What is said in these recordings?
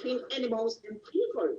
between animals and people.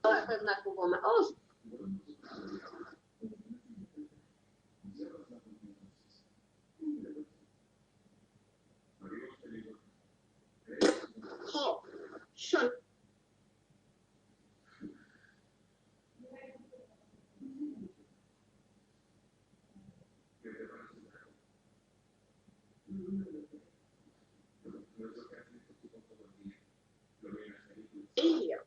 Oh, oh, shut. Here.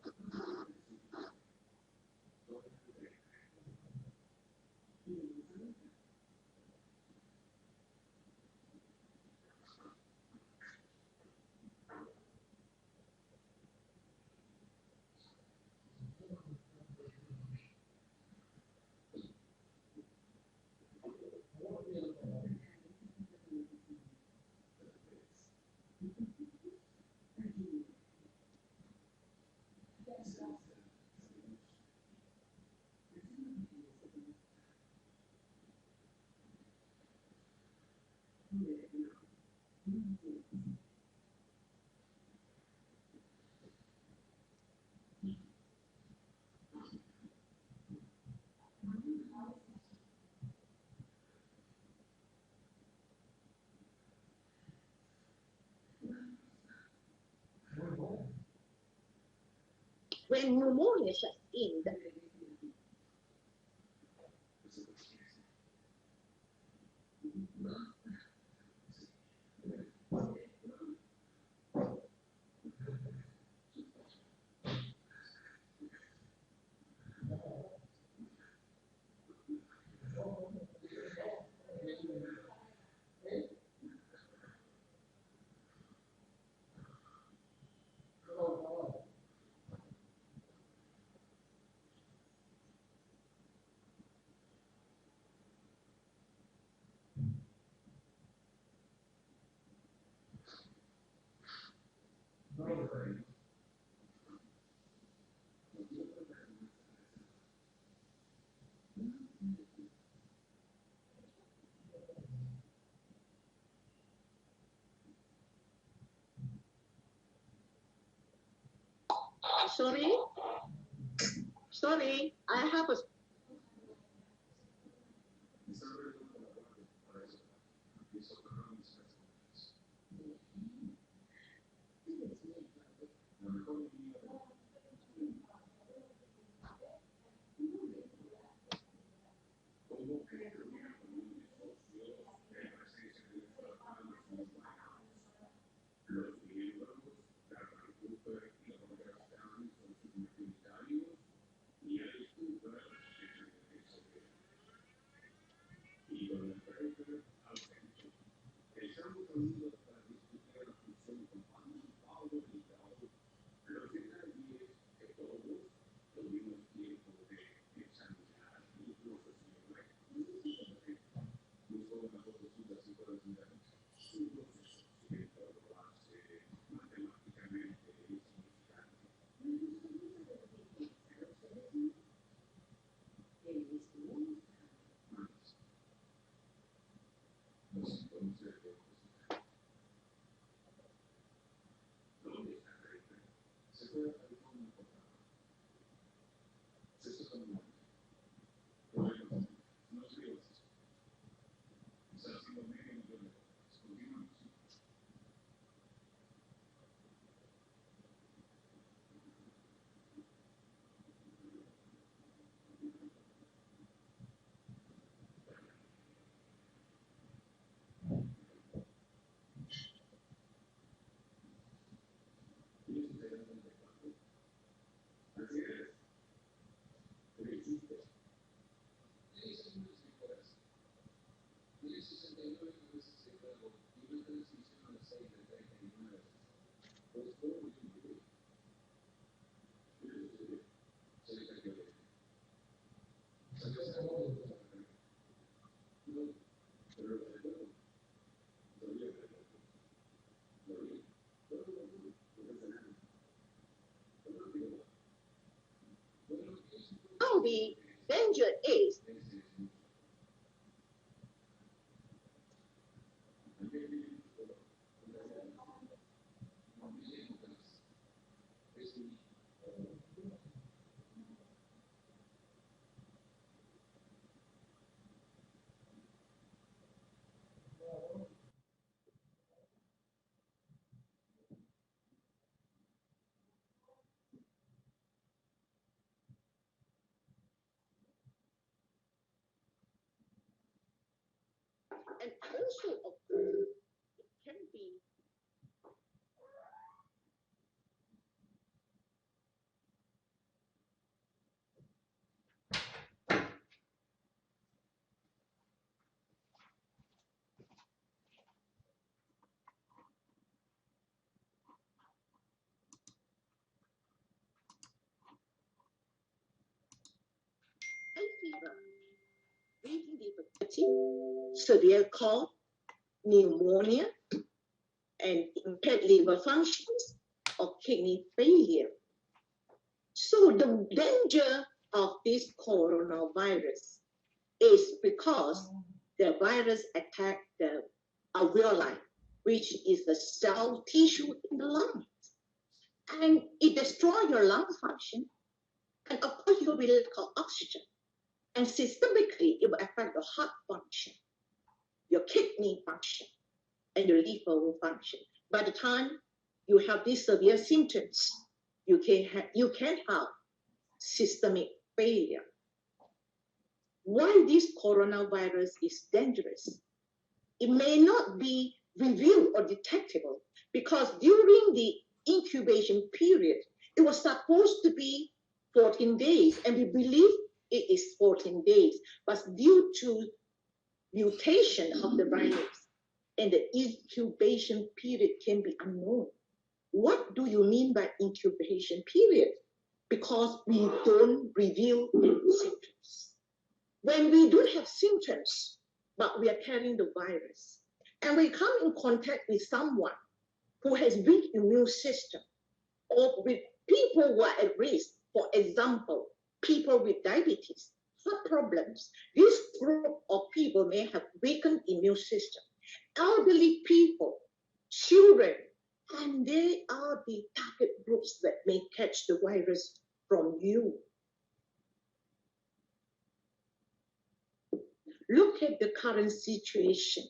When pneumonia sets in, sorry, I have a How the danger is and also of course it can be high fever, breathing difficulty, severe cough, pneumonia, and impaired liver functions or kidney failure. So the danger of this coronavirus is because the virus attacked the alveoli, which is the cell tissue in the lungs. And it destroys your lung function. And of course, you will be lack of oxygen. And systemically, it will affect your heart function, your kidney function, and your liver function. By the time you have these severe symptoms, you can have systemic failure. Why this coronavirus is dangerous? It may not be revealed or detectable because during the incubation period, it was supposed to be 14 days, and we believe it is 14 days, but due to mutation of the virus and the incubation period can be unknown. What do you mean by incubation period? Because we don't reveal any symptoms. When we don't have symptoms, but we are carrying the virus, and we come in contact with someone who has weak immune system, or with people who are at risk, for example, people with diabetes, heart problems, this group of people may have weakened immune system, elderly people, children, and they are the target groups that may catch the virus from you. Look at the current situation.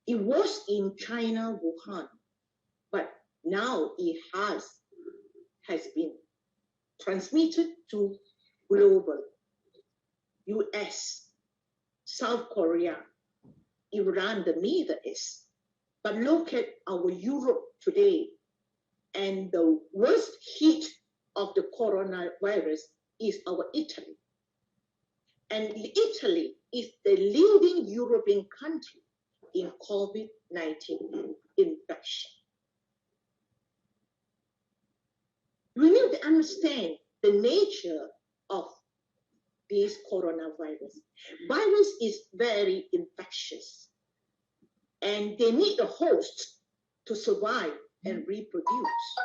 It was in China, Wuhan, but now it has been transmitted to global, US, South Korea, Iran, the Middle East. But look at our Europe today, and the worst hit of the coronavirus is our Italy. And Italy is the leading European country in COVID-19 infection. We need to understand the nature of this coronavirus. Virus is very infectious, and they need a host to survive and reproduce.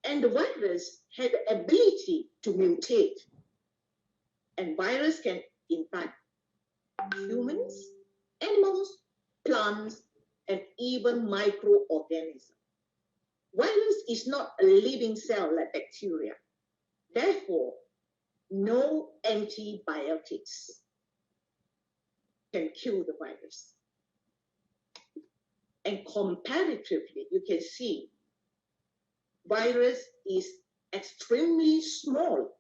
And the virus has the ability to mutate. And virus can infect humans, animals, plants, and even microorganisms. Virus is not a living cell like bacteria. Therefore, no antibiotics can kill the virus. And comparatively, you can see virus is extremely small.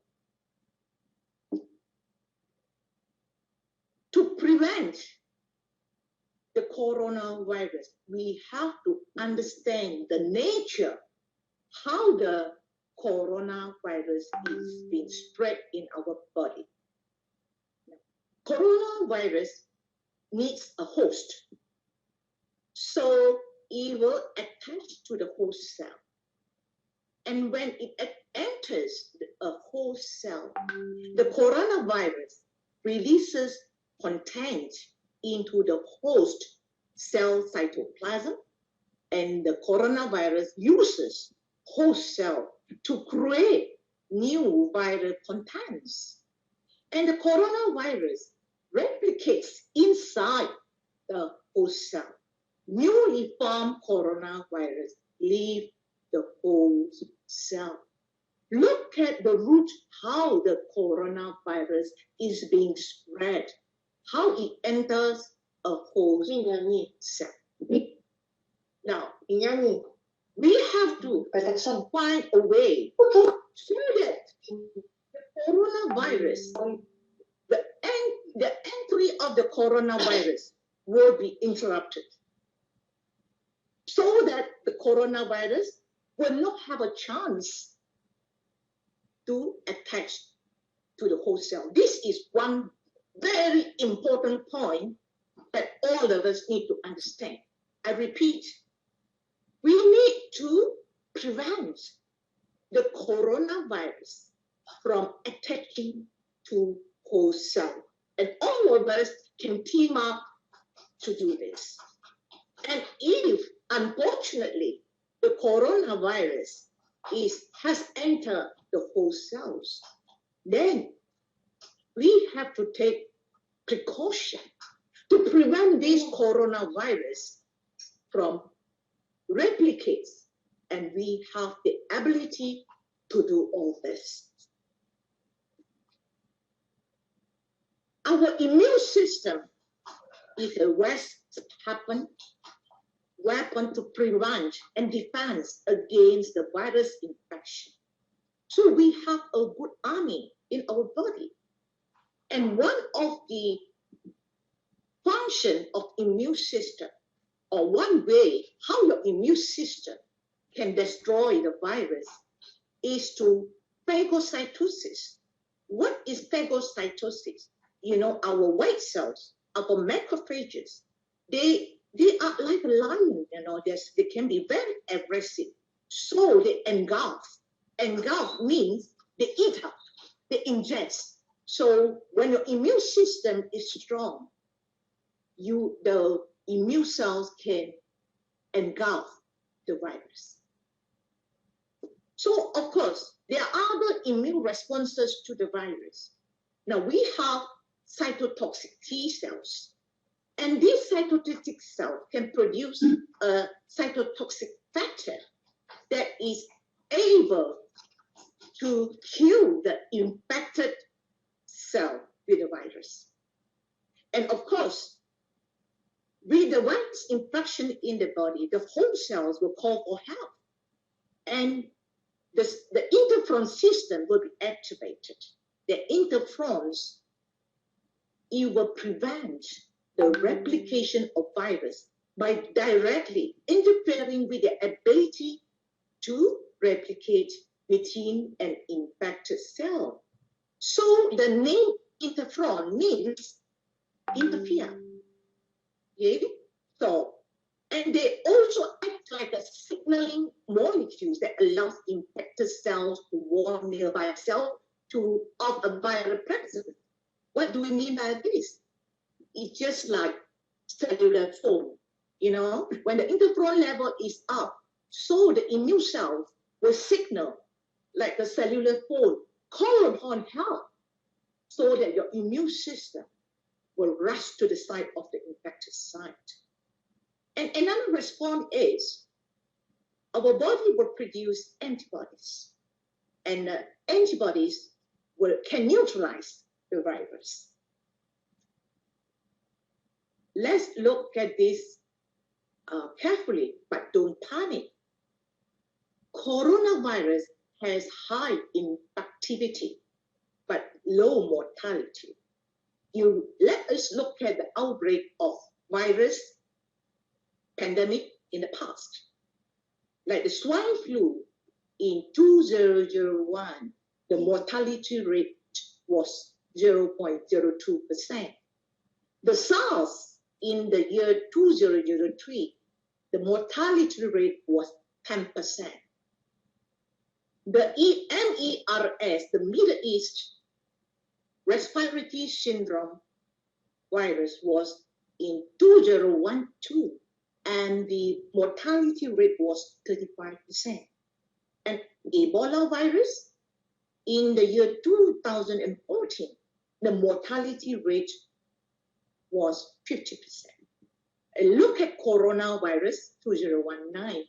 To prevent the coronavirus, we have to understand the nature, how the coronavirus is being spread in our body. Coronavirus needs a host. So it will attach to the host cell. And when it enters a host cell, the coronavirus releases content into the host cell cytoplasm, and the coronavirus uses host cell to create new viral contents. And the coronavirus replicates inside the host cell. Newly formed coronavirus leave the host cell. Look at the route, how the coronavirus is being spread, how it enters a host cell. Now, we have to find a way so that the coronavirus, the entry of the coronavirus will be interrupted, so that the coronavirus will not have a chance to attach to the host cell. This is one very important point that all of us need to understand. I repeat, we need to prevent the coronavirus from attaching to host cell. And all of us can team up to do this. And if, unfortunately, the coronavirus has entered the host cells, then we have to take precaution to prevent this coronavirus from replicates, and we have the ability to do all this. Our immune system is a weapon to prevent and defend against the virus infection. So we have a good army in our body. And one of the functions of immune system, or one way how your immune system can destroy the virus, is to phagocytosis. What is phagocytosis? You know, our white cells, our macrophages, they are like a lion, you know, they can be very aggressive. So they engulf. Engulf means they eat up, they ingest. So when your immune system is strong, the immune cells can engulf the virus. So, of course, there are other immune responses to the virus. Now, we have cytotoxic T cells. And these cytotoxic cells can produce a cytotoxic factor that is able to kill the infected cell with the virus. And of course, with the virus infection in the body, the host cells will call for help. And the interferon system will be activated. The interferons, it will prevent the replication of virus by directly interfering with the ability to replicate within an infected cell. So the name interferon means interfere. Okay? So, and they also act like a signaling molecules that allows infected cells to warn nearby cell of a viral presence. What do we mean by this? It's just like cellular phone. You know, when the interferon level is up, so the immune cells will signal like the cellular phone, call upon help, so that your immune system will rush to the site of the infected site. And another response is our body will produce antibodies, and antibodies can neutralize the virus. Let's look at this carefully, but don't panic. Coronavirus has high infectivity, but low mortality. Let us look at the outbreak of virus pandemic in the past. Like the swine flu in 2001, the mortality rate was 0.02%. The SARS in the year 2003, the mortality rate was 10%. The MERS, the Middle East Respiratory Syndrome virus, was in 2012, and the mortality rate was 35%. And Ebola virus, in the year 2014, the mortality rate was 50%. And look at coronavirus 2019,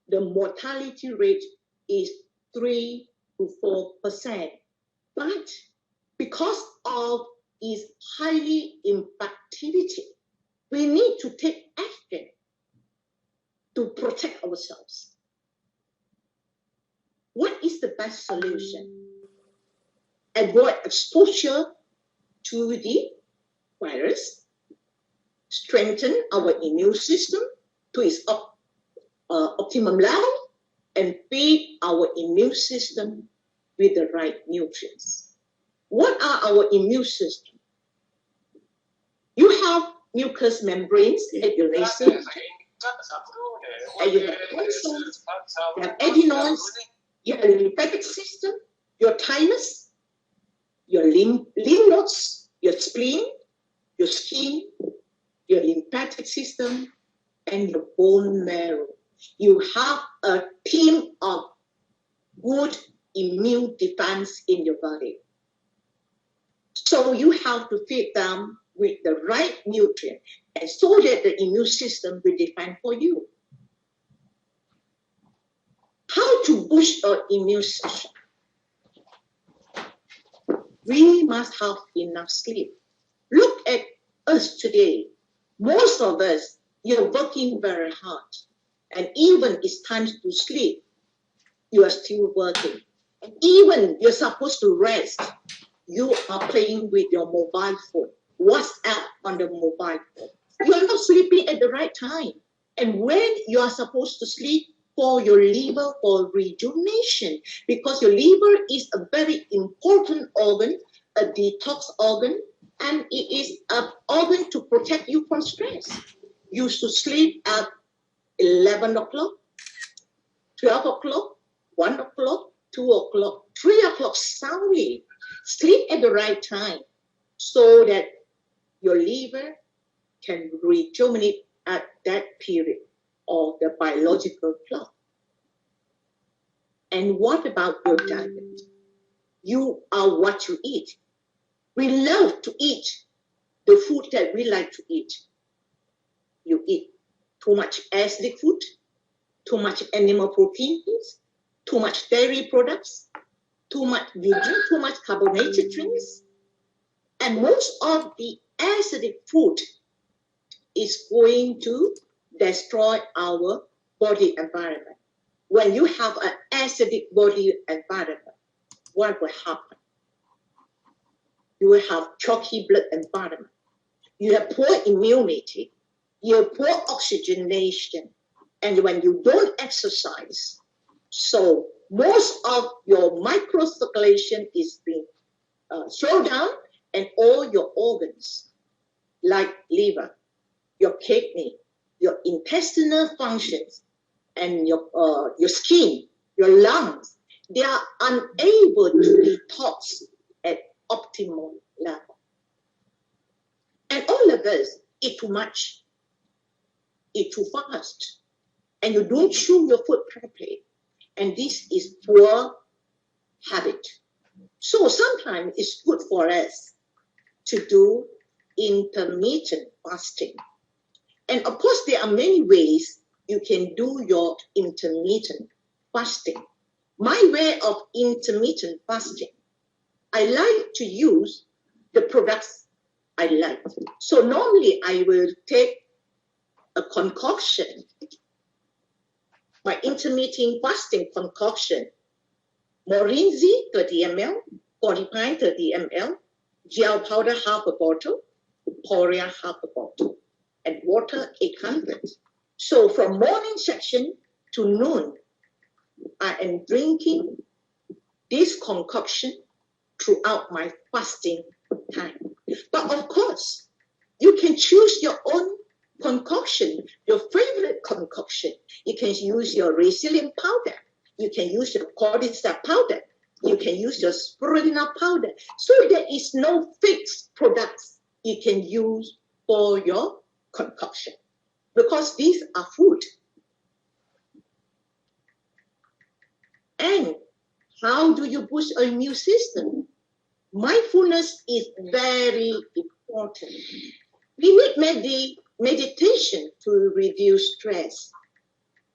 the mortality rate is 3 to 4%. But because of its highly infectivity, we need to take action to protect ourselves. What is the best solution? Avoid exposure to the virus, strengthen our immune system to its optimum level, and feed our immune system with the right nutrients. What are our immune system? You have mucous membranes at your nasal, and you have tonsils, you have adenoids, you have lymphatic system, your thymus, your lymph nodes, your spleen, your skin, your lymphatic system, and your bone marrow. You have a team of good immune defense in your body. So you have to feed them with the right nutrient, and so that the immune system will defend for you. How to boost our immune system? We must have enough sleep. Look at us today. Most of us, you're working very hard. And even it's time to sleep, you are still working. And even you're supposed to rest, you are playing with your mobile phone. WhatsApp on the mobile phone. You are not sleeping at the right time. And when you are supposed to sleep, for your liver for rejuvenation, because your liver is a very important organ, a detox organ, and it is an organ to protect you from stress. You should sleep at 11 o'clock, 12 o'clock, 1 o'clock, 2 o'clock, 3 o'clock soundly. Sleep at the right time so that your liver can rejuvenate at that period of the biological clock. And what about your diet? You are what you eat. We love to eat the food that we like to eat. You eat too much acidic food, too much animal proteins, too much dairy products, too much too much carbonated drinks. And most of the acidic food is going to destroy our body environment. When you have an acidic body environment, what will happen? You will have chalky blood environment. You have poor immunity. You have poor oxygenation. And when you don't exercise, so most of your microcirculation is being slowed down, and all your organs, like liver, your kidney, your intestinal functions, and your skin, your lungs, they are unable to detox at optimal level. And all of us eat too much, eat too fast, and you don't chew your food properly. And this is poor habit. So sometimes it's good for us to do intermittent fasting. And of course, there are many ways you can do your intermittent fasting. My way of intermittent fasting, I like to use the products I like. So normally I will take a concoction, my intermittent fasting concoction, Morinzi 30 ml, Fortipine 30 ml, gel powder half a bottle, Poria half a bottle, and water 800. So from morning section to noon, I am drinking this concoction throughout my fasting time. But of course, you can choose your own concoction, your favorite concoction. You can use your resilient powder. You can use your cordyceps powder. You can use your spirulina powder. So there is no fixed products you can use for your concoction, because these are food. And how do you boost your immune system? Mindfulness is very important. We need meditation to reduce stress.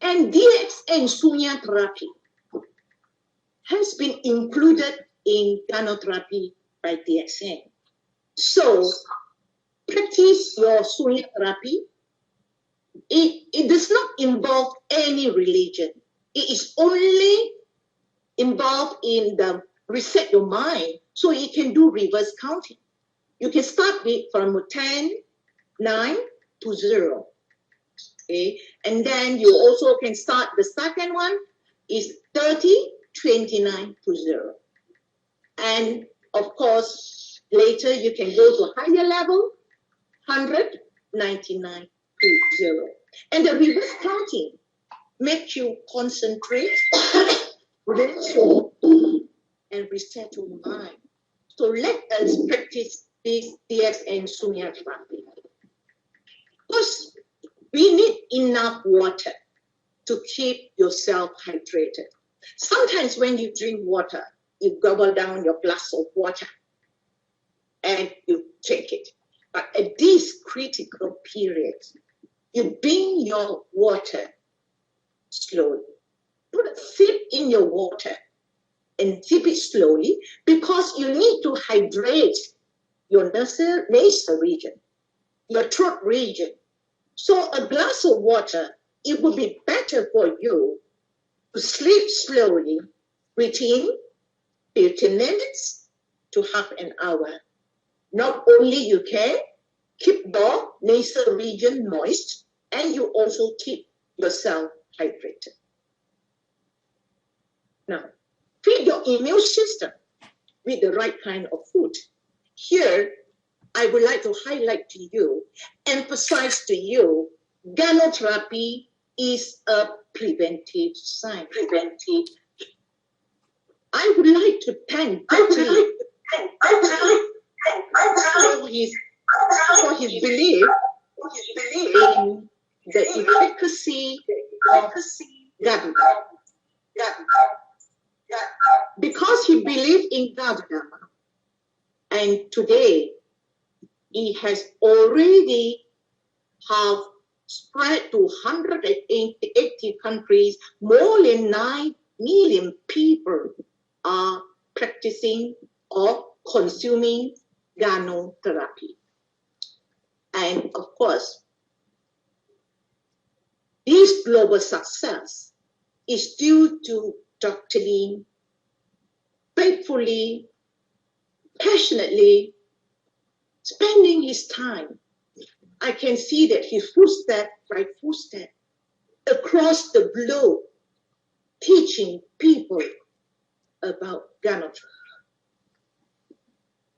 And enseña therapy has been included in gynotherapy by DXN. So practice your enseña therapy. It does not involve any religion. It is only involved in the reset your mind, so you can do reverse counting. You can start with from 10, 9 to 0. Okay, and then you also can start, the second one is 30, 29 to 0. And of course, later you can go to higher level, 100, 99 to 0. And the reverse counting makes you concentrate, and reset your mind. So let us practice this DXN enseña therapy. Because we need enough water to keep yourself hydrated. Sometimes when you drink water, you gobble down your glass of water and you take it. But at this critical period, you bring your water slowly. Put a sip in your water and sip it slowly, because you need to hydrate your nasal region, your throat region. So a glass of water, it would be better for you to sleep slowly within 15 minutes to half an hour. Not only you can keep the nasal region moist, and you also keep yourself hydrated. Now, feed your immune system with the right kind of food. Here, I would like to highlight to you, emphasize to you, gynotherapy is a preventive science. I would like to thank Dr. for his belief in the efficacy of Gadu. Because he believed in Gadu, and today he has already have spread to 180 countries. More than 9 million people are practicing or consuming gynotherapy. And of course, this global success is due to Dr. Lin faithfully, passionately spending his time. I can see that his footstep by footstep across the globe, teaching people about gynotherapy.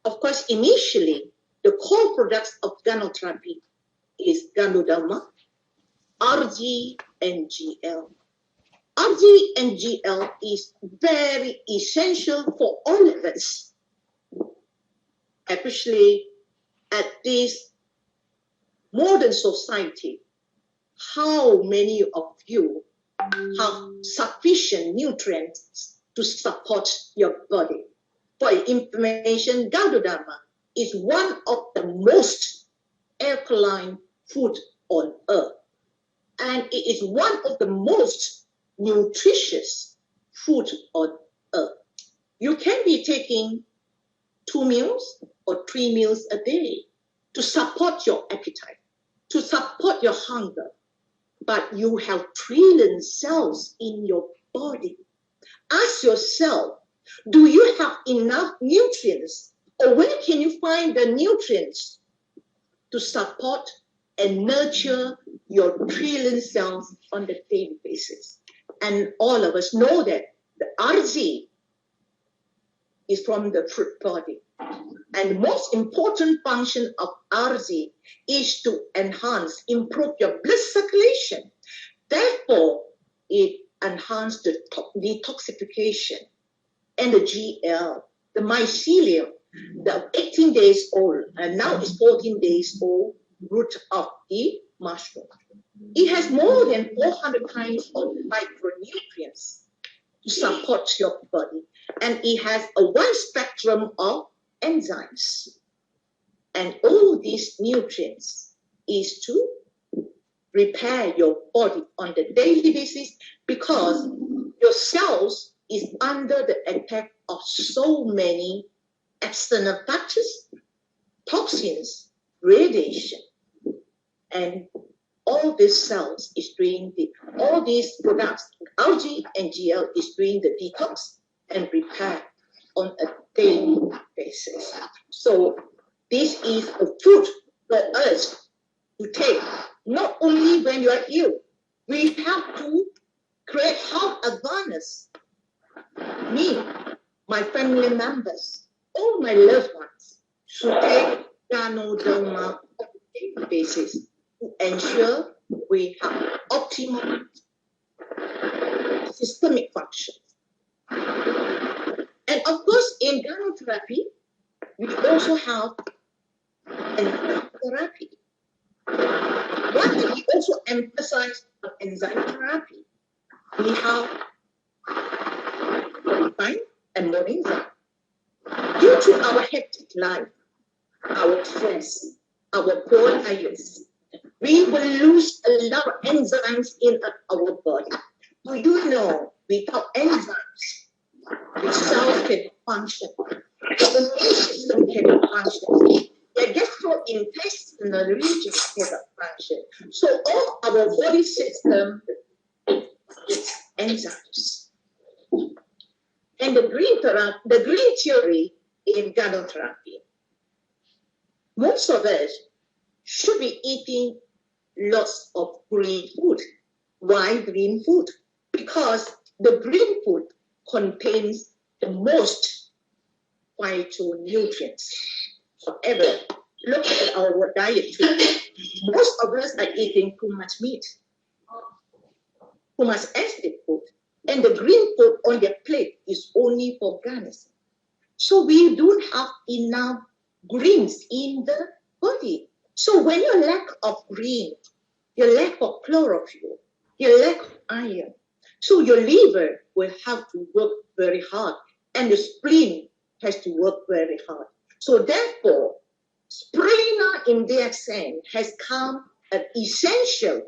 Of course, initially, the core products of gynotherapy is Ganoderma, RG, and GL. RG and GL is very essential for all of us, especially at this modern society. How many of you have sufficient nutrients to support your body? For information, Ganoderma is one of the most alkaline food on earth, and it is one of the most nutritious food on earth. You can be taking 2 meals or 3 meals a day to support your appetite, to support your hunger, but you have trillion cells in your body. Ask yourself, do you have enough nutrients, or where can you find the nutrients to support and nurture your trillion cells on a daily basis? And all of us know that the RZ is from the fruit body. And the most important function of RZ is to improve your blood circulation. Therefore, it enhances the detoxification. And the GL, the mycelium, the 18 days old, and now it's 14 days old root of the mushroom. It has more than 400 kinds of micronutrients to support your body. And it has a wide spectrum of enzymes. And all these nutrients is to repair your body on the daily basis, because your cells is under the attack of so many external factors, toxins, radiation, and all these cells is doing all these products, algae and GL is doing the detox and repair on a daily basis. So this is a food for us to take, not only when you are ill. We have to create health awareness. Me, my family members, all my loved ones should take Ganoderma on a daily basis to ensure we have optimal systemic function. And of course, in gynotherapy, we also have enzyme therapy. What we also emphasize on enzyme therapy, we have refined and moringa. Due to our hectic life, our stress, our poor diets, we will lose a lot of enzymes in our body. Do you know, without enzymes, the cells can function. The immune system cannot function. The gastrointestinal region cannot function. So all our body system is enzymes. And the green theory in gynotherapy, most of us should be eating lots of green food. Why green food? Because the green food contains the most phytonutrients. However, look at our diet today. Most of us are eating too much meat, too much acidic food, and the green food on their plate is only for garnishing. So we don't have enough greens in the body. So when you lack of green, you lack of chlorophyll, you lack of iron, so your liver will have to work very hard, and the spleen has to work very hard. So therefore, spirulina in DXN has come an essential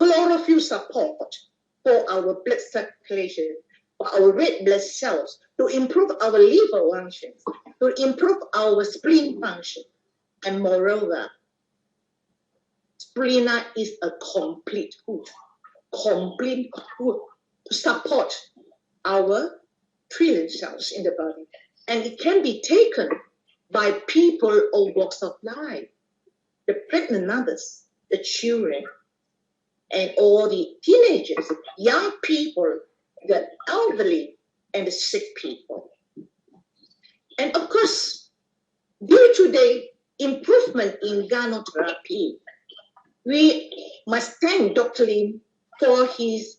chlorophyll support for our blood circulation, for our red blood cells, to improve our liver functions, to improve our spleen function. And moreover, spirulina is a complete food to support our trillion cells in the body. And it can be taken by people of walks of life, the pregnant mothers, the children, and all the teenagers, young people, the elderly, and the sick people. And of course, due to the improvement in gynotherapy, we must thank Dr. Lim for his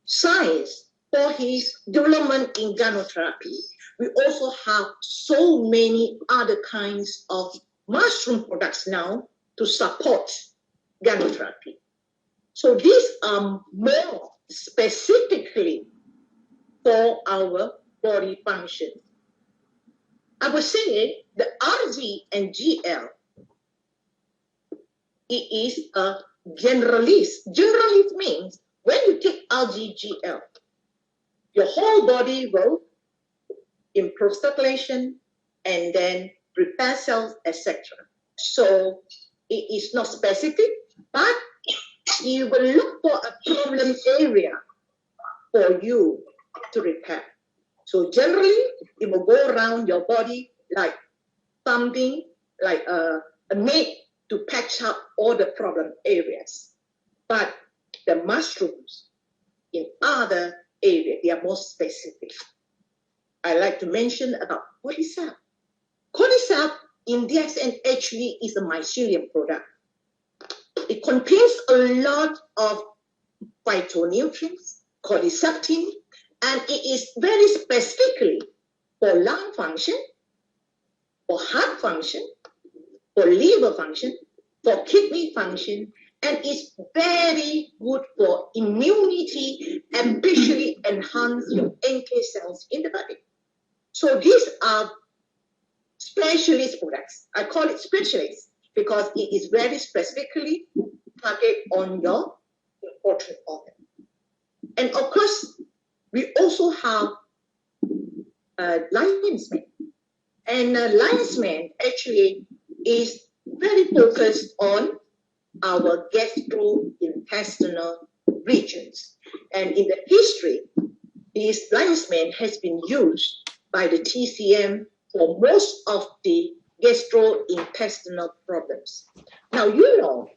science, for his development in gynotherapy. We also have so many other kinds of mushroom products now to support gynotherapy. So these are more specifically for our body function. I would say the RZ and GL, it is a generalist. Generalist means when you take RZ, GL, your whole body will improve circulation and then repair cells, etc. So it is not specific, but you will look for a problem area for you to repair. So generally, it will go around your body like something like a maid to patch up all the problem areas. But the mushrooms in other areas, they are more specific. I like to mention about cordyceps. Cordyceps index and actually is a mycelium product. It contains a lot of phytonutrients, cordycepin, and it is very specifically for lung function, for heart function, for liver function, for kidney function, and it's very good for immunity and especially enhance your NK cells in the body. So these are specialist products. I call it specialist because it is very specifically targeted on your important organ. And of course, we also have lion's mane. And lion's mane actually is very focused on our gastrointestinal regions. And in the history, this lion's mane has been used by the TCM for most of the gastrointestinal problems. Now, you know,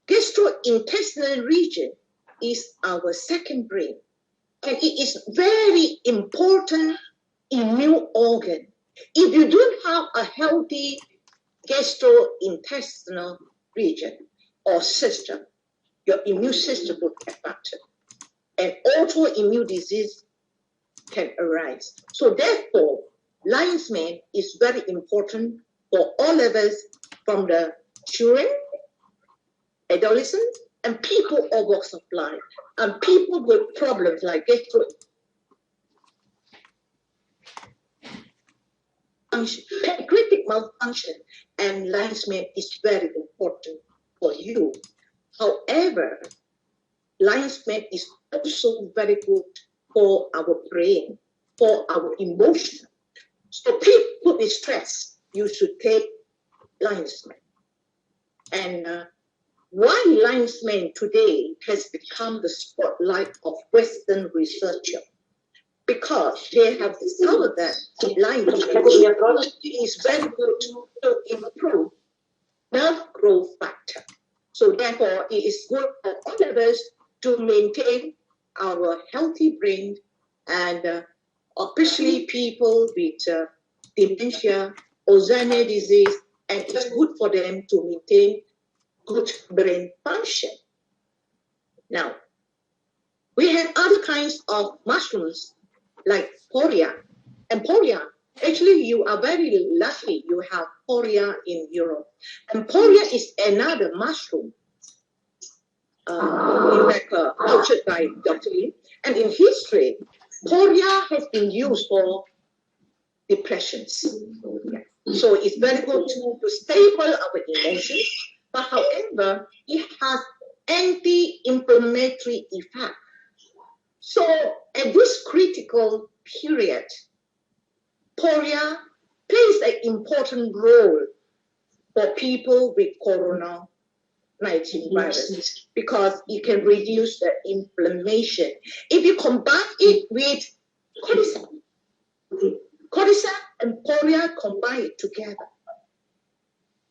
gastrointestinal region is our second brain, and it is very important immune organ. If you don't have a healthy gastrointestinal region or system, your immune system will get affected, and autoimmune disease can arise. So therefore, lion's mane is very important for all of us, from the children, adolescents, and people of walks of life, and people with problems like pancreatic malfunction, and lion's mane is very important for you. However, lion's mane is also very good for our brain, for our emotion. So people with stress, you should take lion's mane. And why lion's mane today has become the spotlight of Western researchers? Because they have discovered that lion's mane is very good to improve nerve growth factor. So therefore, it is good for all of us to maintain our healthy brain, and especially people with dementia, Alzheimer's disease, and it's good for them to maintain good brain function. Now, we have other kinds of mushrooms like poria. And poria, actually you are very lucky you have poria in Europe. And poria is another mushroom cultured by Dr. Lim. And in history, poria has been used for depressions. So it's very good to stable our emotions. But however, it has anti-inflammatory effect. So at this critical period, poria plays an important role for people with COVID-19 virus because it can reduce the inflammation. If you combine it with cordyceps and poria combine it together,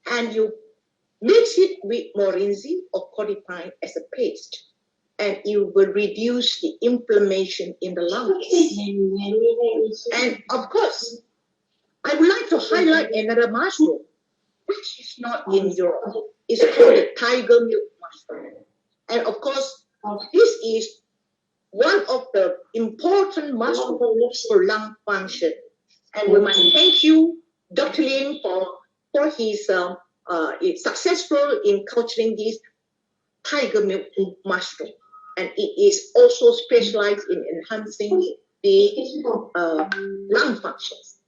and you mix it with morinzi or codipine as a paste, and you will reduce the inflammation in the lungs. And of course, I would like to highlight another mushroom, which is not in Europe. It's called the tiger milk mushroom. And of course, this is one of the important mushrooms for lung function. And we must thank you, Dr. Lin, for his successful in culturing this tiger milk mushroom. And it is also specialized in enhancing the lung functions.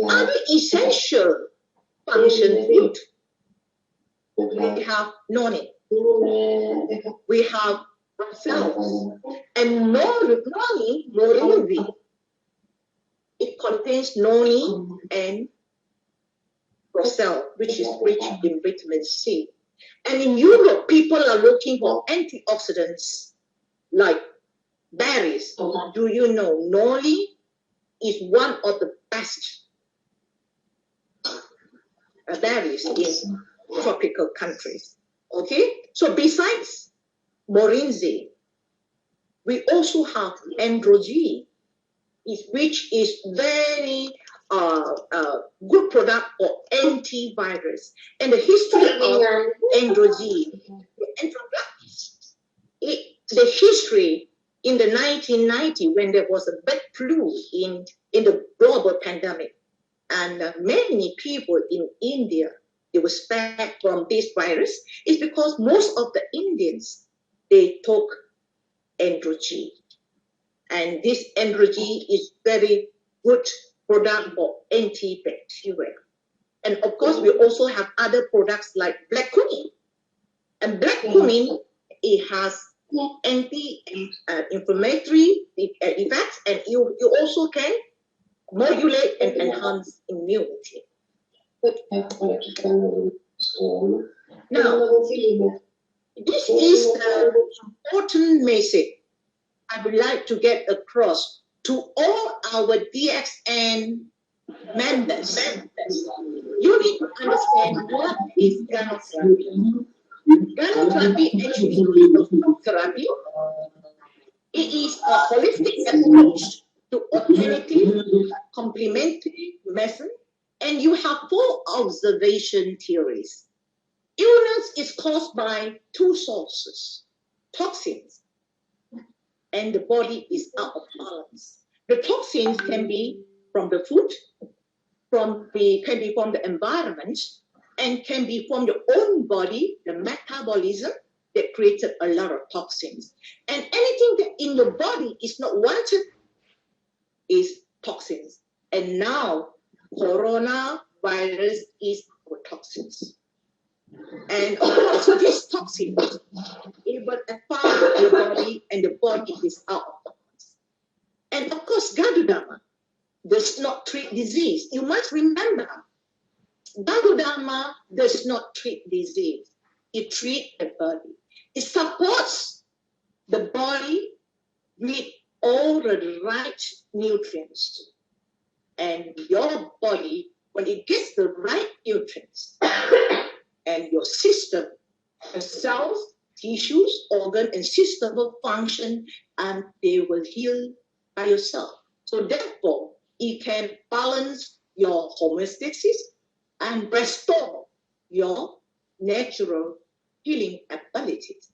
Other essential functions food. We have noni. We have cells. And noni, morinzi, it contains noni and roselle, which is rich in vitamin C. And in Europe, people are looking for antioxidants like berries. Do you know noni is one of the best berries in tropical countries? Okay, so besides morinzi, we also have androgen. which is very good product for antivirus. And the history of androgen, the history in the 1990 when there was a bird flu in the global pandemic, and many people in India, they were spared from this virus, is because most of the Indians, they took androgen. And this androgen is very good product for antibacterial. And of course, we also have other products like black cumin. And black cumin, it has anti-inflammatory effects, and you also can modulate and enhance immunity. Now, this is the important message I would like to get across to all our DXN members. You need to understand what is gynotherapy. Gynotherapy actually is therapy. It is a holistic approach to alternative complementary medicine, and you have 4 observation theories. Illness is caused by 2 sources, toxins, and the body is out of balance. The toxins can be from the food, can be from the environment, and can be from your own body, the metabolism that created a lot of toxins. And anything that in your body is not wanted is toxins. And now, coronavirus is toxins. And of course, these toxins, it will affect your body, and the body is out of balance. And of course, Gadudama does not treat disease. You must remember, Gadudama does not treat disease. It treats the body. It supports the body with all the right nutrients. And your body, when it gets the right nutrients, and your system, the cells, tissues, organ, and system will function, and they will heal by yourself. So therefore, it can balance your homeostasis and restore your natural healing abilities.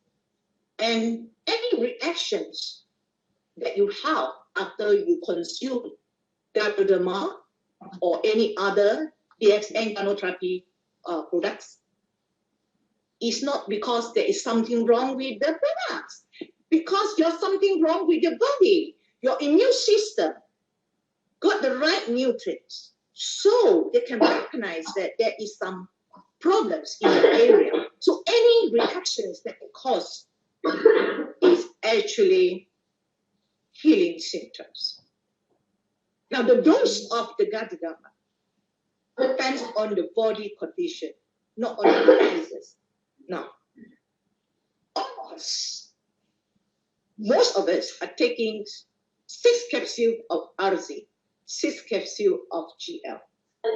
And any reactions that you have after you consume Gadudama or any other DXN gynotherapy products, it's not because there is something wrong with the products, because there's something wrong with your body. Your immune system got the right nutrients, so they can recognize that there is some problems in the area. So any reactions that it causes is actually healing symptoms. Now, the dose of the Gadudama depends on the body condition, not on the diseases. Now, most of us are taking 6 capsules of RZ, 6 capsules of GL,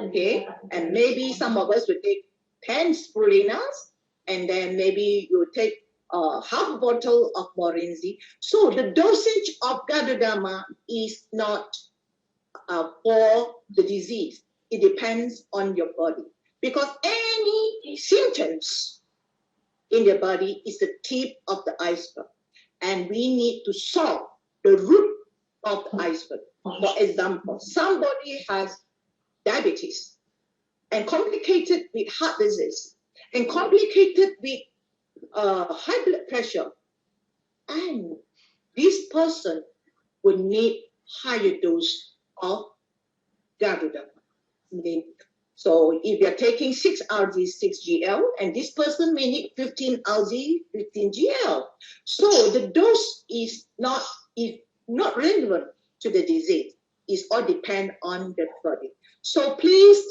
okay? And maybe some of us will take 10 spirulinas, and then maybe you take half a bottle of Morinzi. So the dosage of Gadudama is not for the disease. It depends on your body, because any symptoms in your body is the tip of the iceberg, and we need to solve the root of the iceberg. For example, somebody has diabetes and complicated with heart disease and complicated with high blood pressure, and this person would need higher dose of Gadudama. So if you're taking 6 RZ, 6 GL, and this person may need 15 RZ, 15 GL. So the dose is not relevant to the disease. It all depends on the body. So please,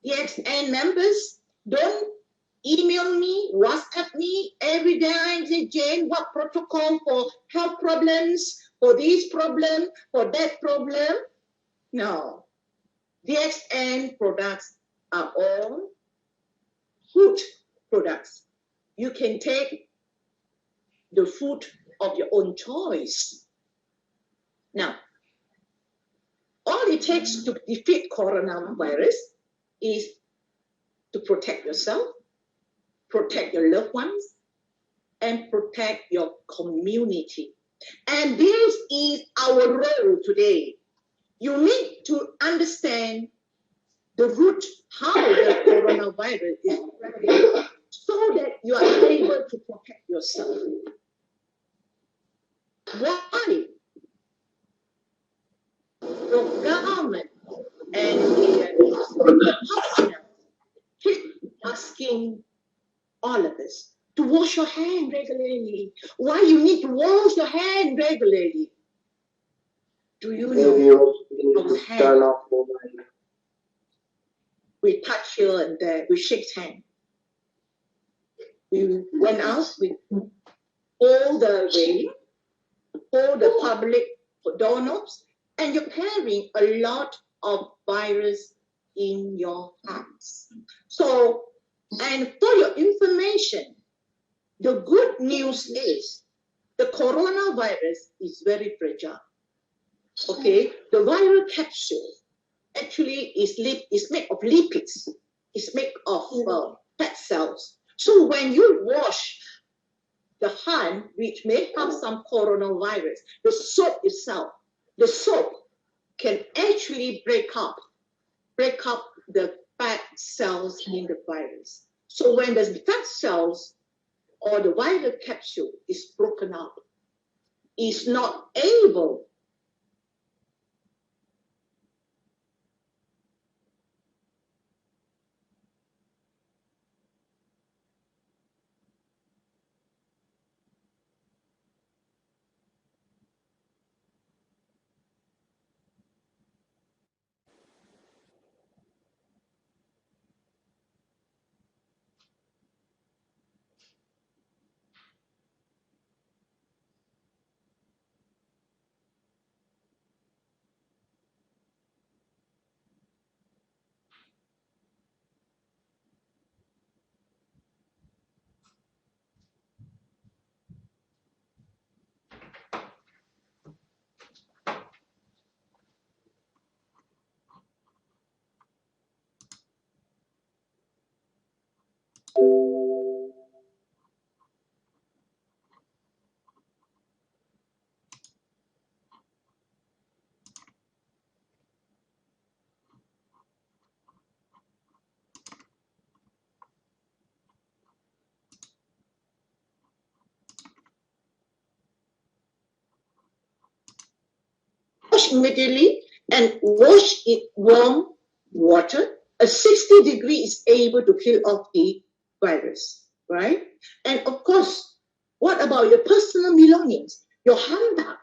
DXN members, don't email me, WhatsApp me every day and say, Jane, what protocol for health problems, for this problem, for that problem? No. DXN products are all food products. You can take the food of your own choice. Now, All it takes to defeat coronavirus is to protect yourself, protect your loved ones, and protect your community. And this is our role today. You need to understand the root, how the coronavirus is spreading, so that you are able to protect yourself. Why? The government and the public keep asking all of us to wash your hand regularly. Why you need to wash your hand regularly? Do you know those hands? We touch here and there, we shake hands. We went out, we hold the railing, hold the public doorknobs, and you're carrying a lot of virus in your hands. So, and for your information, the good news is the coronavirus is very fragile. Okay, the viral capsule actually is made of lipids. It's made of fat cells. So when you wash the hand, which may have some coronavirus, the soap itself, the soap can actually break up the fat cells in the virus. So when the fat cells or the viral capsule is broken up, it's not able wash immediately and wash it warm water. A 60 degree is able to kill off the virus, right? And of course, what about your personal belongings? Your handbag.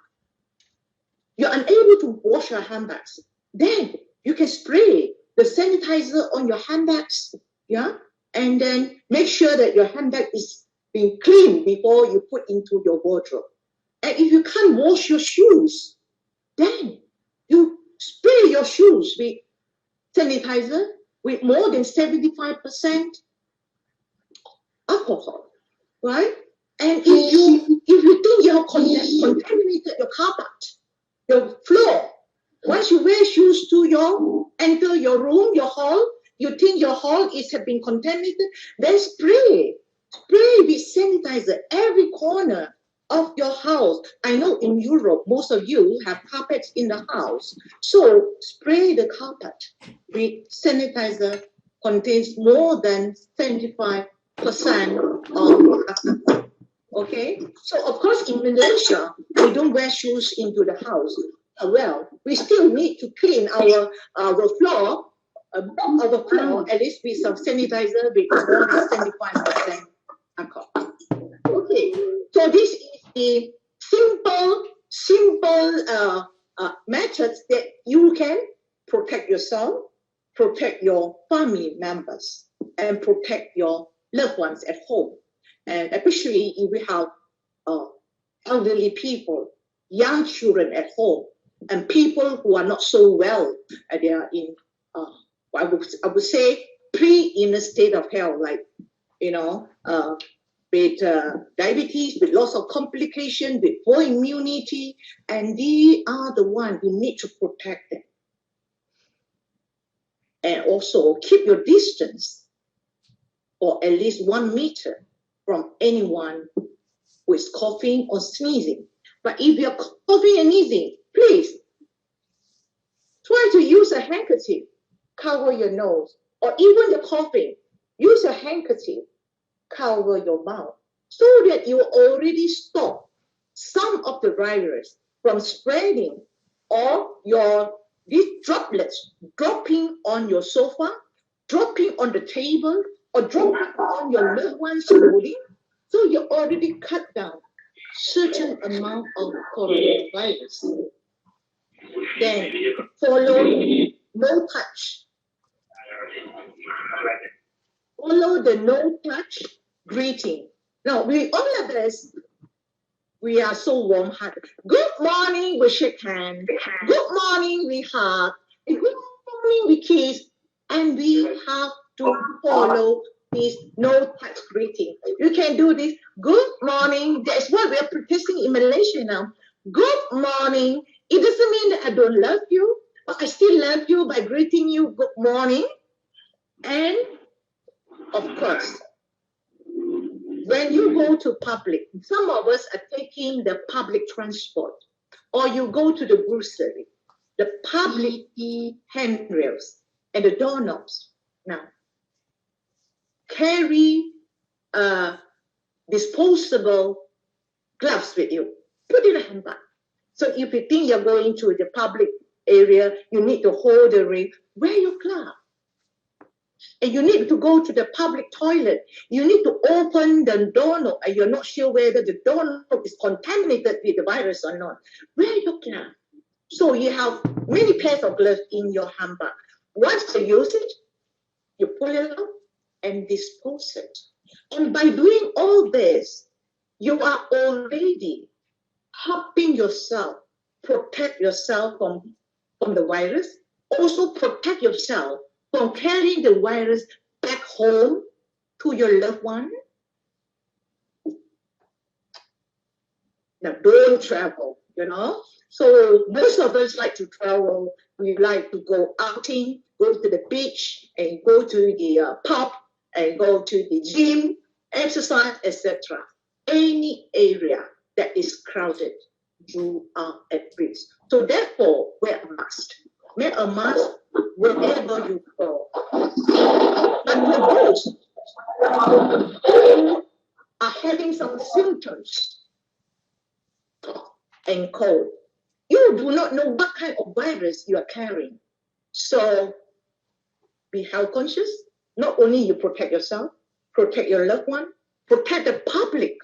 You're unable to wash your handbags. Then you can spray the sanitizer on your handbags, yeah? And then make sure that your handbag is being cleaned before you put into your wardrobe. And if you can't wash your shoes, then you spray your shoes with sanitizer with more than 75% alcohol, right? And if you think you have contaminated your carpet, your floor, once you wear shoes to enter your room, your hall, you think your hall have been contaminated, then spray with sanitizer every corner of your house. I know in Europe, most of you have carpets in the house. So spray the carpet with sanitizer contains more than 75% of alcohol. Okay? So of course in Malaysia, we don't wear shoes into the house. Well, we still need to clean our floor, at least with some sanitizer with more than 75% alcohol. Okay, so this is the simple methods that you can protect yourself, protect your family members, and protect your loved ones at home. And especially if we have elderly people, young children at home, and people who are not so well, they are in, I would say, in a state of health, like, with diabetes, with lots of complications, with poor immunity, and they are the ones who need to protect them. And also keep your distance for at least 1 meter from anyone who is coughing or sneezing. But if you're coughing and sneezing, please try to use a handkerchief, cover your nose, or even the coughing, use a handkerchief, cover your mouth, so that you already stop some of the virus from spreading, or these droplets dropping on your sofa, dropping on the table, or dropping on your loved one's body. So you already cut down certain amount of coronavirus. Then follow no touch. Follow the no touch greeting. Now, all of us, we are so warm-hearted. Good morning, we shake hands. Good morning, we hug. And good morning, we kiss. And we have to follow this no-touch greeting. You can do this. Good morning. That's what we are practicing in Malaysia now. Good morning. It doesn't mean that I don't love you, but I still love you by greeting you good morning. And, of course, when you go to public, some of us are taking the public transport, or you go to the grocery, the public handrails and the doorknobs. Now, carry disposable gloves with you. Put it in a handbag. So if you think you're going to the public area, you need to hold the ring, wear your glove. And you need to go to the public toilet. You need to open the doorknob, and you're not sure whether the doorknob is contaminated with the virus or not. Wear your glove. So you have many pairs of gloves in your handbag. Once you use it, you pull it out and dispose it. And by doing all this, you are already helping yourself, protect yourself from the virus, also protect yourself from carrying the virus back home to your loved one. Now, don't travel, So most of us like to travel. We like to go outing, go to the beach, and go to the pub, and go to the gym, exercise, etc. Any area that is crowded, you are at risk. So therefore, wear a mask. Wear a mask wherever you go. And for those who are having some symptoms and cold, you do not know what kind of virus you are carrying. So be health conscious. Not only you protect yourself, protect your loved one, protect the public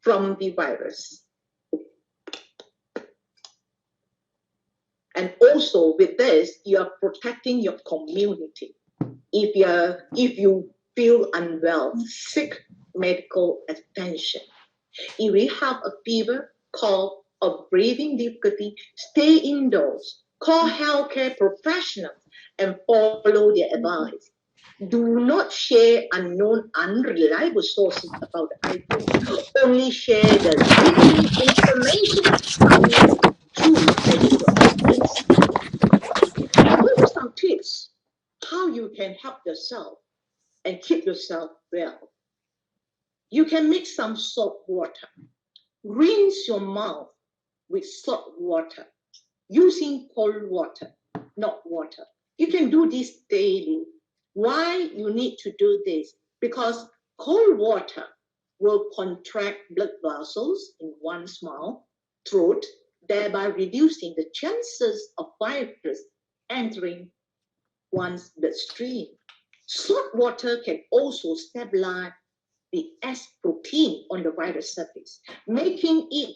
from the virus. And also with this, you are protecting your community. If you feel unwell, seek medical attention. If you have a fever, cough, or breathing difficulty, stay indoors. Call healthcare professionals and follow their advice. Do not share unknown, unreliable sources about the virus. Only share the information through medical experts. Here are some tips how you can help yourself and keep yourself well. You can mix some salt water. Rinse your mouth with salt water using cold water, not water. You can do this daily. Why you need to do this? Because cold water will contract blood vessels in one's mouth, throat, thereby reducing the chances of virus entering one's bloodstream. Salt water can also stabilize the S protein on the virus surface, making it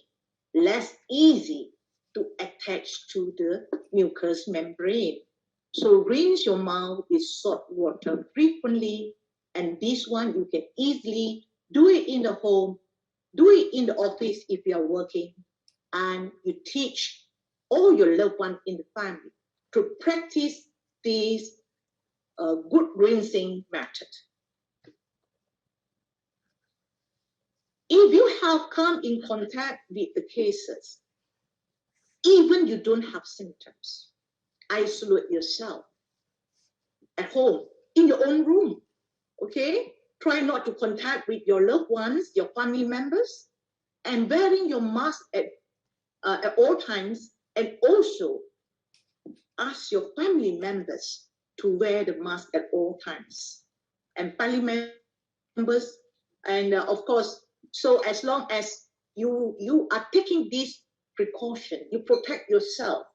less easy to attach to the mucous membrane. So rinse your mouth with salt water frequently, and this one you can easily do it in the home, do it in the office if you are working, and you teach all your loved ones in the family to practice this good rinsing method. If you have come in contact with the cases, even you don't have symptoms, isolate yourself. at home, in your own room, okay? Try not to contact with your loved ones, your family members, and wearing your mask at all times, and also ask your family members to wear the mask at all times. And family members, and of course, so as long as you are taking this precaution, you protect yourself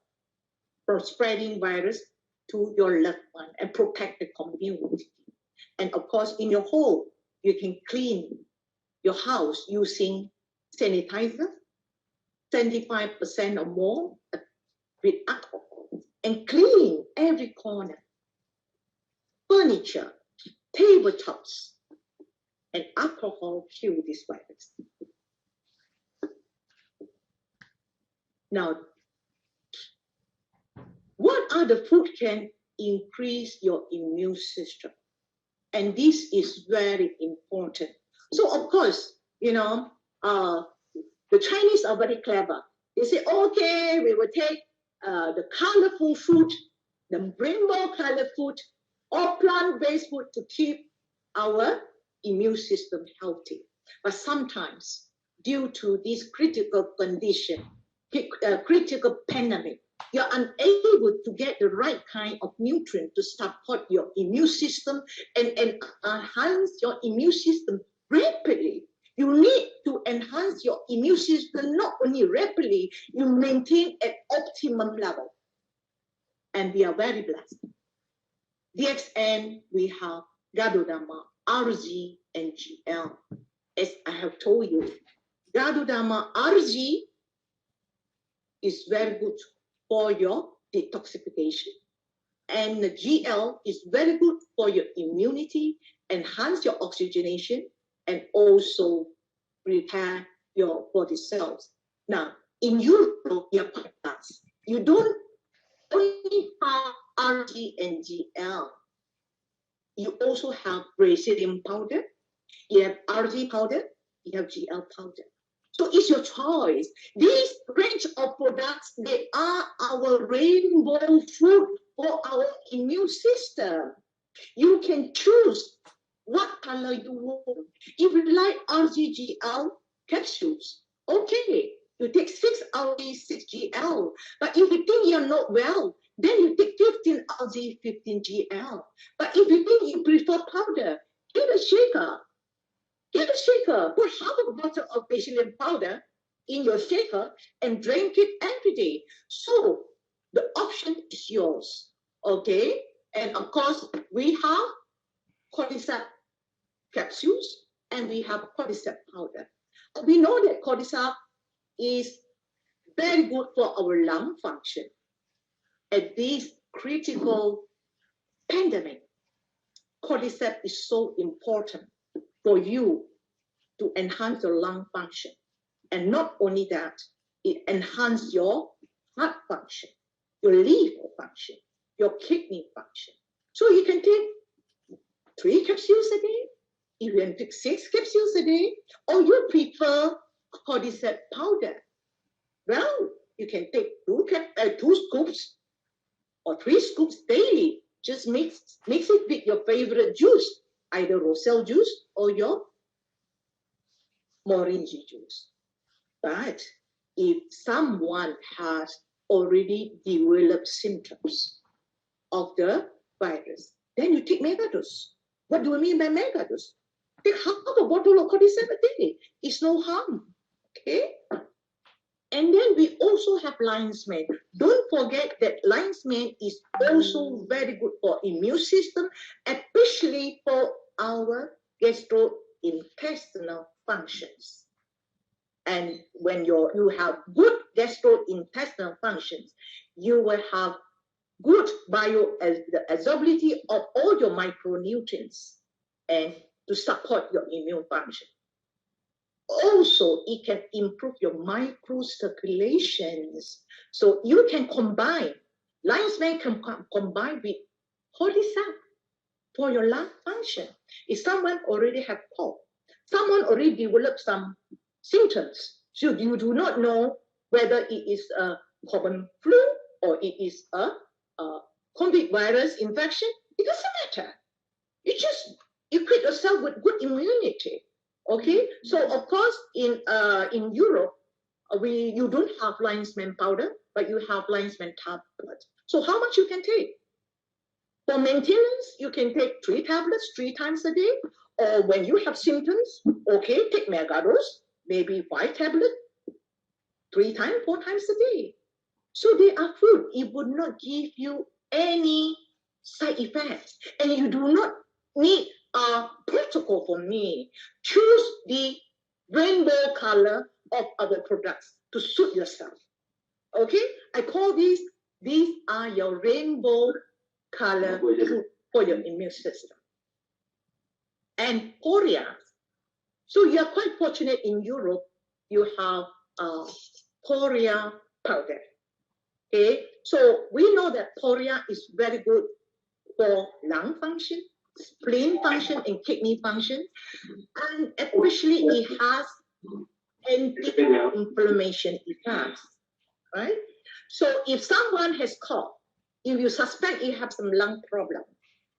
from spreading virus to your loved one and protect the community. And of course, in your home, you can clean your house using sanitizer, 75% or more with alcohol, and clean every corner, furniture, tabletops, and alcohol kill this virus. Now, what are the food can increase your immune system? And this is very important. So of course, you know, the Chinese are very clever. They say, okay, we will take the colorful food, the rainbow colored food, or plant-based food to keep our immune system healthy. But sometimes, due to this critical condition, critical pandemic, you're unable to get the right kind of nutrient to support your immune system and enhance your immune system rapidly. You need to enhance your immune system not only rapidly, you maintain at optimum level. And we are very blessed. DXN, we have Gadodama, RG, and GL. As I have told you, Gadodama RG is very good for your detoxification. And the GL is very good for your immunity, enhance your oxygenation, and also repair your body cells. Now, in European products, you don't only have RG and GL. You also have Brazilian powder, you have RG powder, you have GL powder. So it's your choice. This range of products, they are our rainbow fruit for our immune system. You can choose what color you want. If you like RGGL capsules, okay, you take 6 RG, 6 GL. But if you think you're not well, then you take 15 RG, 15 GL. But if you think you prefer powder, get a shaker. Get a shaker, put half a bottle of Brazilian powder in your shaker and drink it every day. So the option is yours, okay? And of course, we have cordyceps capsules and we have cordyceps powder. We know that cordyceps is very good for our lung function. At this critical pandemic, cordyceps is so important for you to enhance your lung function. And not only that, it enhances your heart function, your liver function, your kidney function. So you can take 3 capsules a day, you can take 6 capsules a day, or you prefer cordyceps powder. Well, you can take 2 scoops or 3 scoops daily. Just mix it with your favorite juice, either roselle juice or your moringa juice. But if someone has already developed symptoms of the virus, then you take megadose. What do I mean by megadose? Take half a bottle of cordyceps a day. It's no harm, okay? And then we also have lion's mane. Don't forget that lion's mane is also very good for immune system, especially for our gastrointestinal functions. And when you have good gastrointestinal functions, you will have good bioavailability of all your micronutrients and to support your immune function. Also, it can improve your microcirculations. So you can combine, lion's mane can combine with cordyceps for your lung function. If someone already have cough, someone already developed some symptoms, so you do not know whether it is a common flu or it is a COVID virus infection, It doesn't matter. You just equip yourself with good immunity. Okay, so of course in Europe, you don't have lion's mane powder, but you have lion's mane tablets. So how much you can take? For maintenance, you can take 3 tablets 3 times a day, or when you have symptoms, okay, take mega dose, maybe 5 tablets 3 times, 4 times a day. So they are food. It would not give you any side effects, and you do not need a protocol for me. Choose the rainbow color of our products to suit yourself. Okay, I call these are your rainbow color for your immune system. And Korea, so you are quite fortunate in Europe, you have Korea powder. Okay, so we know that Korea is very good for lung function, spleen function, and kidney function, and especially it has anti-inflammation effects, right? So if someone has cough, if you suspect you have some lung problem,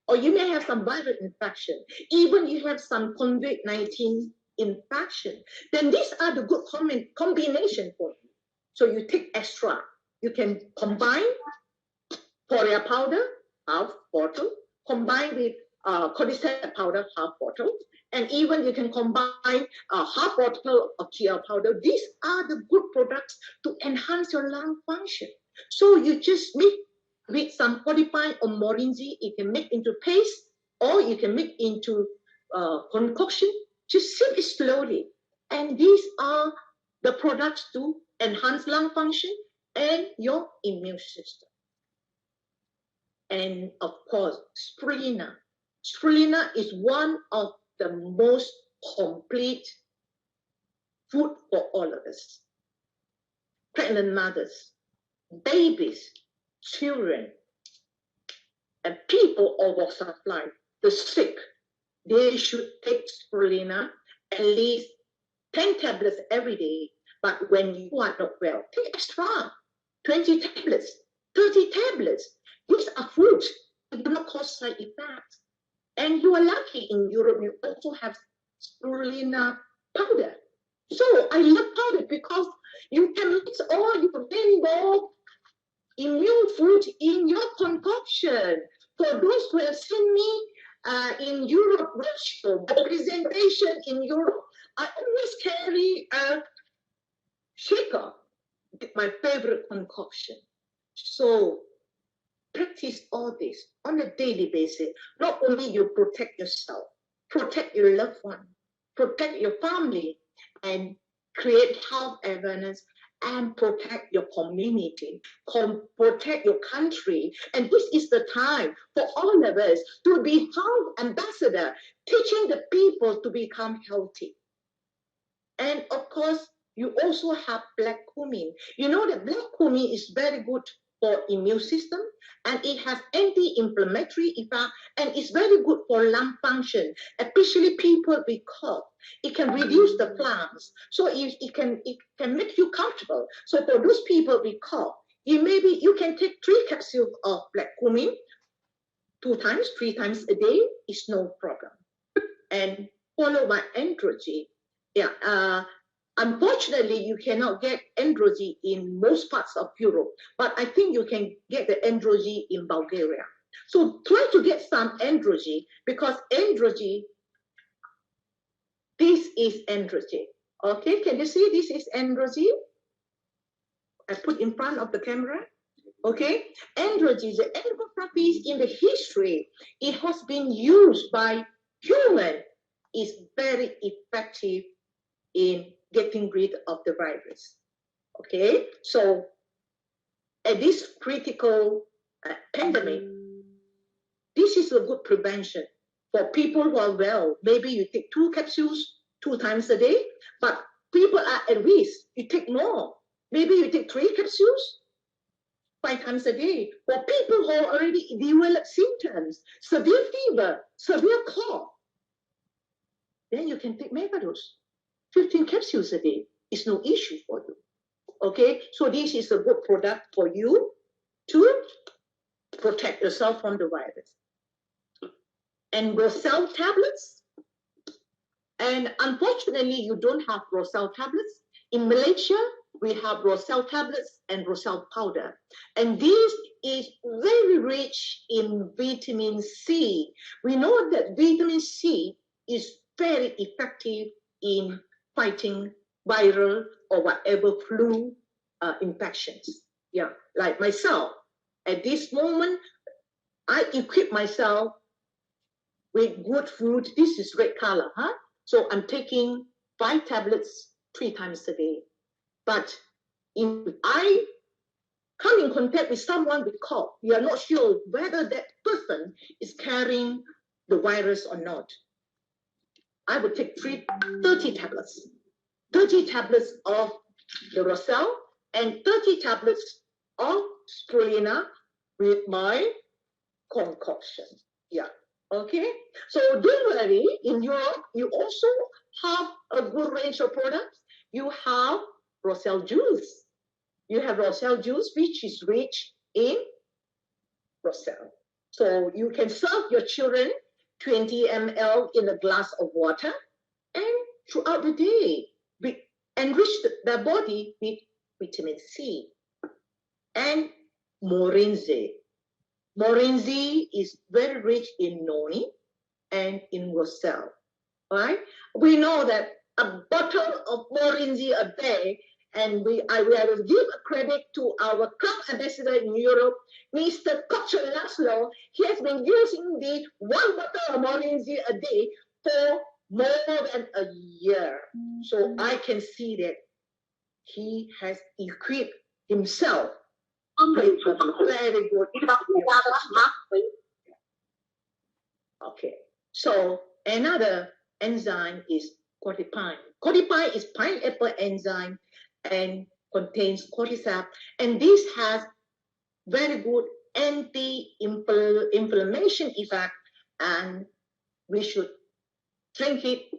or you may have some viral infection, even you have some COVID-19 infection, then these are the good combination for you. So you take extra. You can combine Korea powder, half bottle, combine with cordyceps powder, half bottle, and even you can combine half bottle of chia powder. These are the good products to enhance your lung function. So you just mix with some fortified or morinji. You can make into paste, or you can make into concoction. Just sip it slowly. And these are the products to enhance lung function and your immune system. And of course, spirulina. Spirulina is one of the most complete food for all of us. Pregnant mothers, babies, children, and people of walks of life, the sick, they should take spirulina at least 10 tablets every day. But when you are not well, take extra 20 tablets, 30 tablets. These are foods that do not cause side effects. And you are lucky in Europe, you also have spirulina powder. So I love powder because you can mix all your rainbow immune food in your concoction. For those who have seen me in Europe roadshow, the presentation in Europe, I always carry a shaker, my favorite concoction. So practice all this on a daily basis. Not only you protect yourself, protect your loved one, protect your family, and create health awareness, and protect your community, protect your country. And this is the time for all of us to be health ambassador, teaching the people to become healthy. And of course, you also have black cumin. You know that black cumin is very good for immune system, and it has anti-inflammatory effect, and it's very good for lung function, especially people with cough. It can reduce the flames, so it can make you comfortable. So for those people with cough, you can take 3 capsules of black cumin 2 times, 3 times a day. It's no problem. And followed by androgen. Yeah. Unfortunately, you cannot get androgen in most parts of Europe, but I think you can get the androgen in Bulgaria. So try to get some androgen, because androgen, this is androgen. Okay, can you see this is androgen? I put in front of the camera. Okay, androgen, the androgen in the history, it has been used by humans, is very effective in getting rid of the virus. Okay, so at this critical pandemic, this is a good prevention for people who are well. Maybe you take 2 capsules 2 times a day, but people are at risk. You take more. Maybe you take 3 capsules 5 times a day. For people who already develop symptoms, severe fever, severe cough, then you can take megadose. 15 capsules a day is no issue for you. Okay, so this is a good product for you to protect yourself from the virus. and Roselle tablets. And unfortunately, you don't have Roselle tablets. In Malaysia, we have Roselle tablets and Roselle powder. And this is very rich in vitamin C. We know that vitamin C is very effective in fighting viral or whatever flu infections. Yeah, like myself. At this moment, I equip myself with good food. This is red color, huh? So I'm taking 5 tablets 3 times a day. But if I come in contact with someone with cough, you are not sure whether that person is carrying the virus or not. I would take 30 tablets. 30 tablets of the Roselle and 30 tablets of spirulina with my concoction. Yeah. Okay. So don't worry. In Europe, you also have a good range of products. You have Roselle juice. You have Roselle juice, which is rich in Roselle. So you can serve your children 20 ml in a glass of water, and throughout the day, enrich their body with vitamin C and morinze. Morinze is very rich in noni and in Roselle, right? We know that a bottle of morinze a day, and I will give a credit to our club ambassador in Europe, Mr. Kocher Laszlo. He has been using the 1 bottle of morinze a day for more than a year. So I can see that he has equipped himself with very good. Okay, so another enzyme is cordyceps. Cordyceps is pineapple enzyme and contains cordyceps, and this has very good anti-inflammation effect, and we should drink it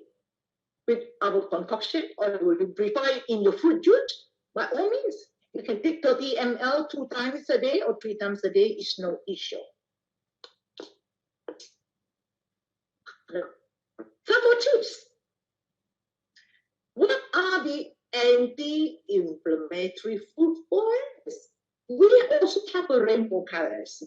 with our concoction, or will you prefer it in your fruit juice? By all means, you can take 30 ml 2 times a day or 3 times a day, is no issue. Some more tips. What are the anti-inflammatory food oils? We also have a rainbow colors,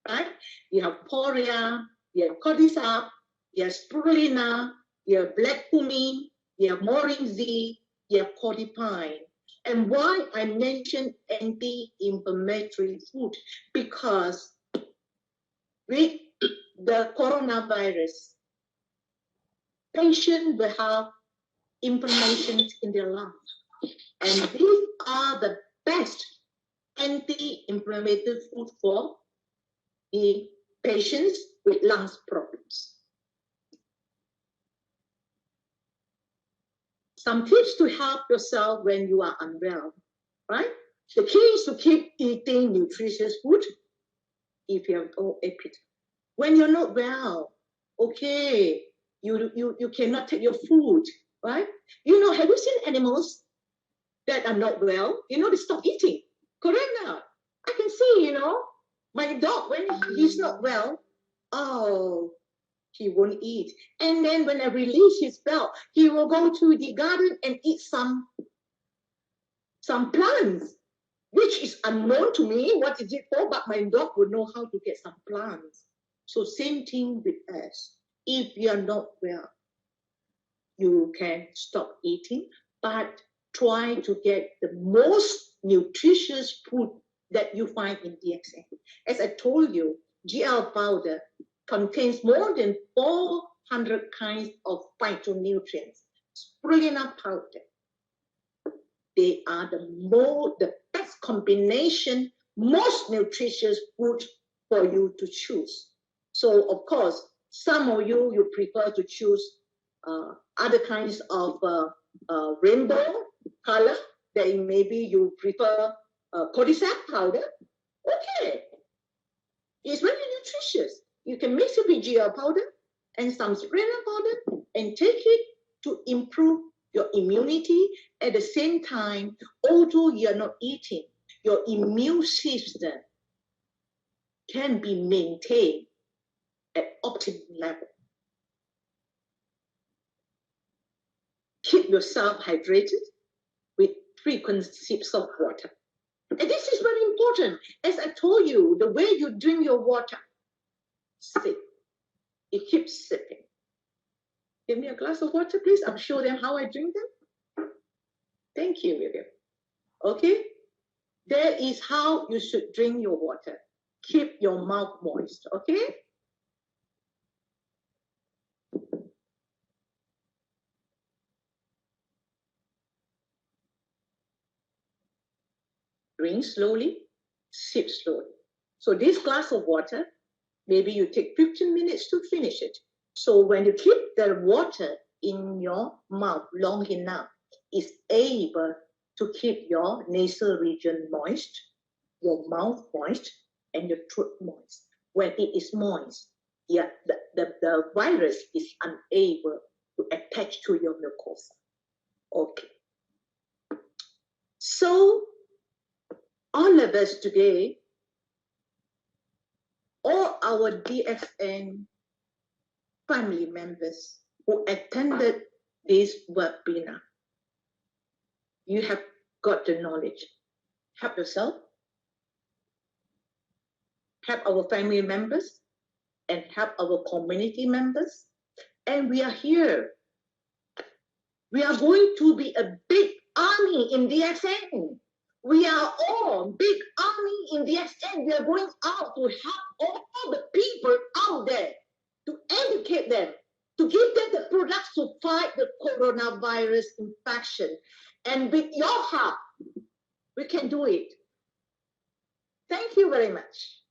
right? You have poria, you have cordyceps, you have spirulina, you have black cumin, you have morinze, you have cordyceps. And why I mention anti-inflammatory food? Because with the coronavirus, patients will have inflammation in their lungs. And these are the best anti-inflammatory food for the patients with lungs problems. Some tips to help yourself when you are unwell, right? The key is to keep eating nutritious food if you have appetite. When you're not well, okay, you cannot take your food, right? You know, have you seen animals that are not well? You know, they stop eating. Correct now? I can see, you know, my dog, when he's not well, oh, he won't eat. And then when I release his belt, he will go to the garden and eat some plants, which is unknown to me. What is it for? But my dog will know how to get some plants. So same thing with us. If you are not well, you can stop eating, but try to get the most nutritious food that you find in DXN. As I told you, GL powder contains more than 400 kinds of phytonutrients. Spirulina powder, they are the best combination, most nutritious food for you to choose. So of course, some of you prefer to choose other kinds of rainbow color. Then maybe you prefer cordyceps powder. Okay, it's very nutritious. You can mix it with GL powder and some spirulina powder and take it to improve your immunity. At the same time, although you're not eating, your immune system can be maintained at optimum level. Keep yourself hydrated with frequent sips of water. And this is very important. As I told you, the way you drink your water, sip. You keep sipping. Give me a glass of water, please. I'll show them how I drink them. Thank you, William. Okay? That is how you should drink your water. Keep your mouth moist, okay? Drink slowly, sip slowly. So this glass of water, maybe you take 15 minutes to finish it. So when you keep the water in your mouth long enough, it's able to keep your nasal region moist, your mouth moist, and your throat moist. When it is moist, yeah, the virus is unable to attach to your mucosa. Okay. So all of us today, all our DFN family members who attended this webinar, you have got the knowledge. Help yourself, help our family members, and help our community members. And we are here. We are going to be a big army in DFN. We are all big army in DFN. We are going out to help all the people out there, to educate them, to give them the products to fight the coronavirus infection. And with your help, we can do it. Thank you very much.